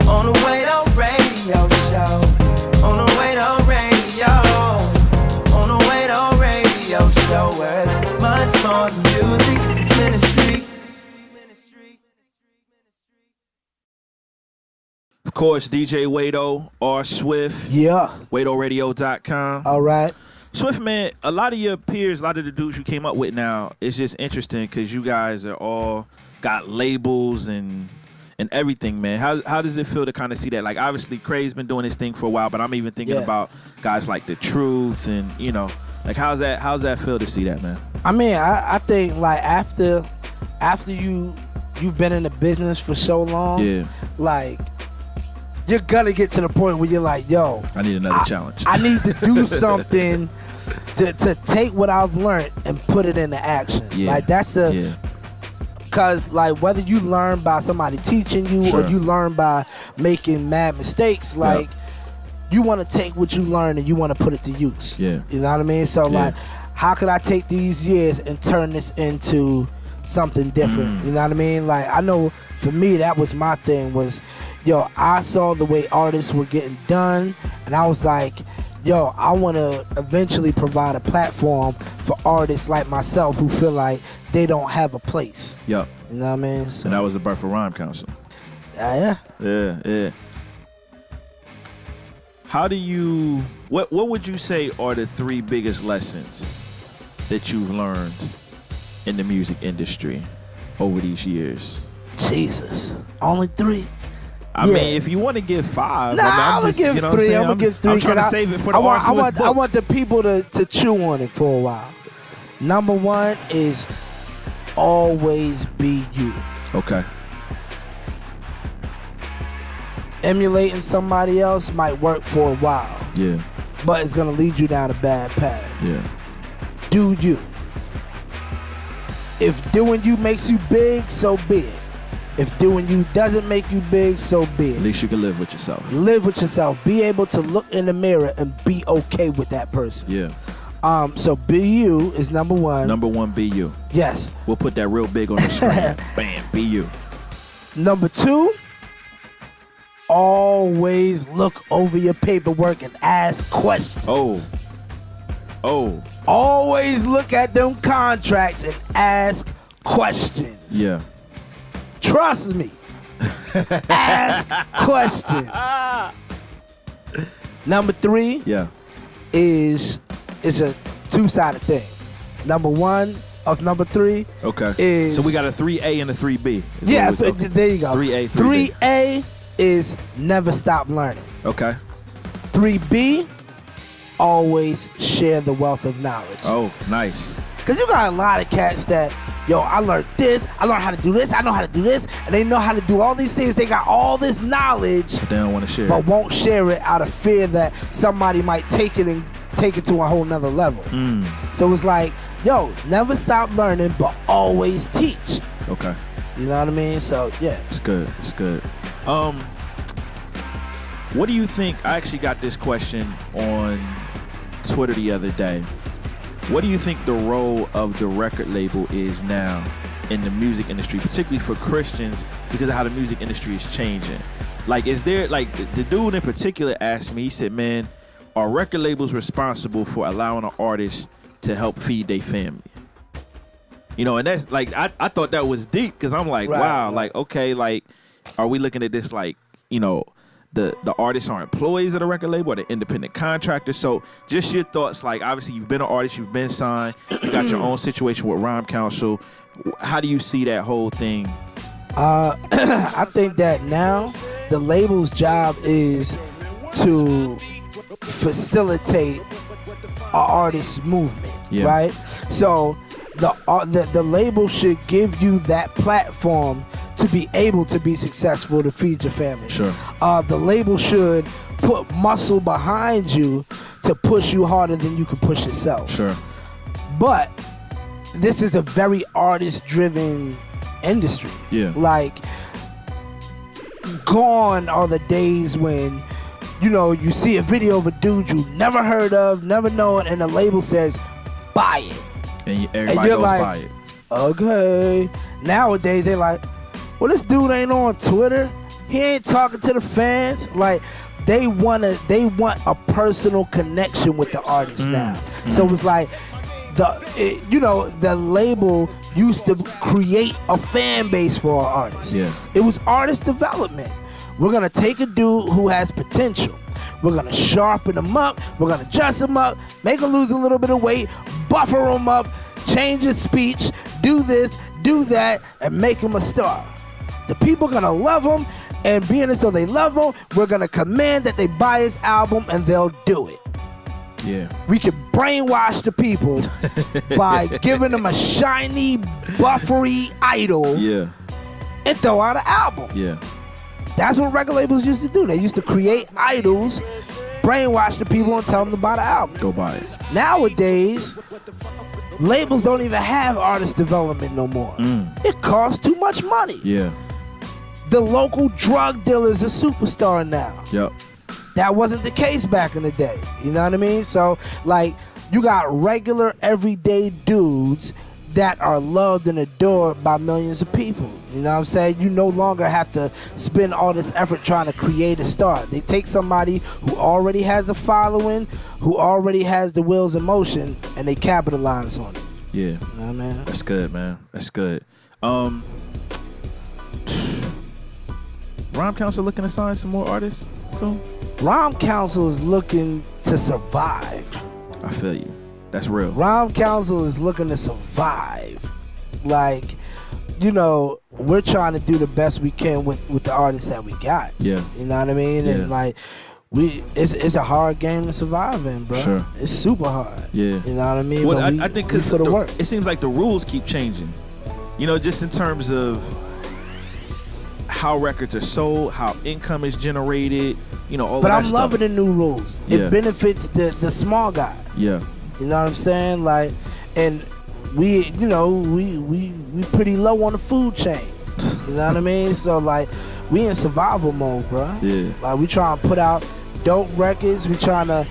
On the Wado Radio Show. On the Wado Radio. On the Wado Radio Show, where it's much more than music, it's ministry. Of course, DJ Wado, R. Swift. Yeah. WadoRadio.com. All right. Swift, man, a lot of your peers, a lot of the dudes you came up with now, it's just interesting because you guys are all got labels and everything, man. How does it feel to kind of see that? Like, obviously, Craig's been doing this thing for a while, but I'm even thinking about guys like The Truth and, you know, like, how's that feel to see that, man? I mean, I think, like, after you've been in the business for so long, like, you're gonna get to the point where you're like, yo, I need another challenge. I need to do something to take what I've learned and put it into action. Like, that's because, like, whether you learn by somebody teaching you or you learn by making mad mistakes, like, you want to take what you learn and you want to put it to use. You know what I mean? So, like, how could I take these years and turn this into something different? You know what I mean? Like, I know for me, that was my thing was, yo, I saw the way artists were getting done, and I was like, yo, I want to eventually provide a platform for artists like myself who feel like they don't have a place. You know what I mean? So, and that was the birth of Rhyme Council. Yeah. How do you, what would you say are the 3 biggest lessons that you've learned in the music industry over these years? Jesus. Only 3? I mean, if you want to give 5, nah, I'm gonna give 3. I'm gonna give 3. I'm trying to save it for the I want the people to chew on it for a while. Number 1 is always be you. Okay. Emulating somebody else might work for a while. But it's gonna lead you down a bad path. Do you. If doing you makes you big, so be it. If doing you doesn't make you big, so be it. At least you can live with yourself. Live with yourself. Be able to look in the mirror and be okay with that person. So be you is number 1. Number 1, be you. Yes. We'll put that real big on the screen. Bam, be you. Number 2, always look over your paperwork and ask questions. Always look at them contracts and ask questions. Trust me. Ask questions. Number 3 is a 2-sided thing. Number 1 of number 3 is... So we got a 3A and a 3B. There you go. 3A, 3B. 3A is never stop learning. 3B, always share the wealth of knowledge. Oh, nice. Because you got a lot of cats that, yo, I learned this, I learned how to do this, I know how to do this, and they know how to do all these things. They got all this knowledge, but they don't want to share but won't share it out of fear that somebody might take it and take it to a whole nother level. So it's like, yo, never stop learning, but always teach. You know what I mean? So, yeah. It's good. It's good. What do you think? I actually got this question on Twitter the other day. What do you think the role of the record label is now in the music industry, particularly for Christians, because of how the music industry is changing? Like, is there, like, the dude in particular asked me, he said, man, are record labels responsible for allowing an artist to help feed their family? You know, and that's, like, I thought that was deep, because I'm like, wow, like, okay, like, are we looking at this like, you know, the artists are employees of the record label or the independent contractors? So just your thoughts, like, obviously you've been an artist, you've been signed, you got your own situation with Rhyme Council. How do you see that whole thing? I think that now the label's job is to facilitate an artist's movement, right? So the label should give you that platform to be able to be successful, to feed your family. The label should put muscle behind you to push you harder than you can push yourself. But this is a very artist-driven industry. Like, gone are the days when, you know, you see a video of a dude you never heard of, never known, and the label says, buy it. And everybody goes like, buy it. Okay. Nowadays, they like, well, this dude ain't on Twitter. He ain't talking to the fans. Like, they want a personal connection with the artist now. So it's like the label used to create a fan base for our artists. Yeah. It was artist development. We're gonna take a dude who has potential. We're gonna sharpen him up. We're gonna dress him up, make him lose a little bit of weight, buffer him up, change his speech, do this, do that, and make him a star. The people gonna love him, and being as though they love him, we're gonna command that they buy his album, and they'll do it. Yeah. We can brainwash the people by giving them a shiny, buffery idol, and throw out an album. Yeah. That's what record labels used to do. They used to create idols, brainwash the people, and tell them to buy the album. Go buy it. Nowadays, labels don't even have artist development no more. It costs too much money. Yeah. The local drug dealer is a superstar now. Yep. That wasn't the case back in the day. You know what I mean? So, like, you got regular, everyday dudes that are loved and adored by millions of people. You know what I'm saying? You no longer have to spend all this effort trying to create a star. They take somebody who already has a following, who already has the wheels in motion, and they capitalize on it. Yeah. You know what I mean? That's good, man. That's good. Rhyme Council looking to sign some more artists soon? Rhyme Council is looking to survive. I feel you. That's real. Rhyme Council is looking to survive. Like, you know, we're trying to do the best we can with the artists that we got. Yeah. You know what I mean? Yeah. And like, it's a hard game to survive in, bro. Sure. It's super hard. Yeah. You know what I mean? Well, But I think because it seems like the rules keep changing. You know, just in terms of how records are sold, how income is generated, you know, all but of that I'm stuff. loving the new rules. It benefits the small guy. Yeah. You know what I'm saying? Like, and we pretty low on the food chain. You know what I mean? So like, we in survival mode, bro. Yeah. Like, we trying to put out dope records. We trying to,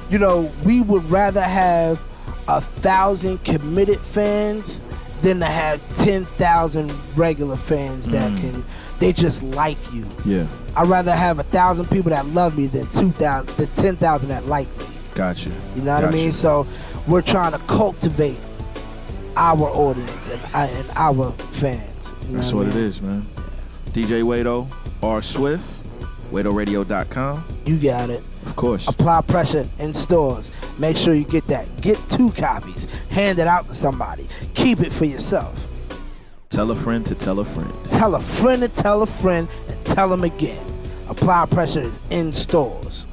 you know, we would rather have 1,000 committed fans than to have 10,000 regular fans that they just like you. Yeah. I'd rather have 1,000 people that love me than 10,000 that like me. Gotcha. You know what I mean? So we're trying to cultivate our audience and our fans. You know That's what it is, man. DJ Wado, R. Swift, WadoRadio.com. You got it. Of course. Apply pressure in stores. Make sure you get that. Get 2 copies. Hand it out to somebody. Keep it for yourself. Tell a friend to tell a friend. Tell a friend to tell a friend, and tell them again. Apply pressure is in stores.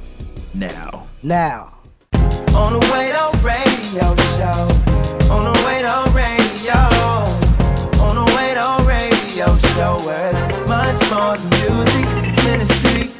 Now. On the Wado Radio Show. On the Wado Radio. On the Wado Radio Show, where it's much more than music, it's ministry.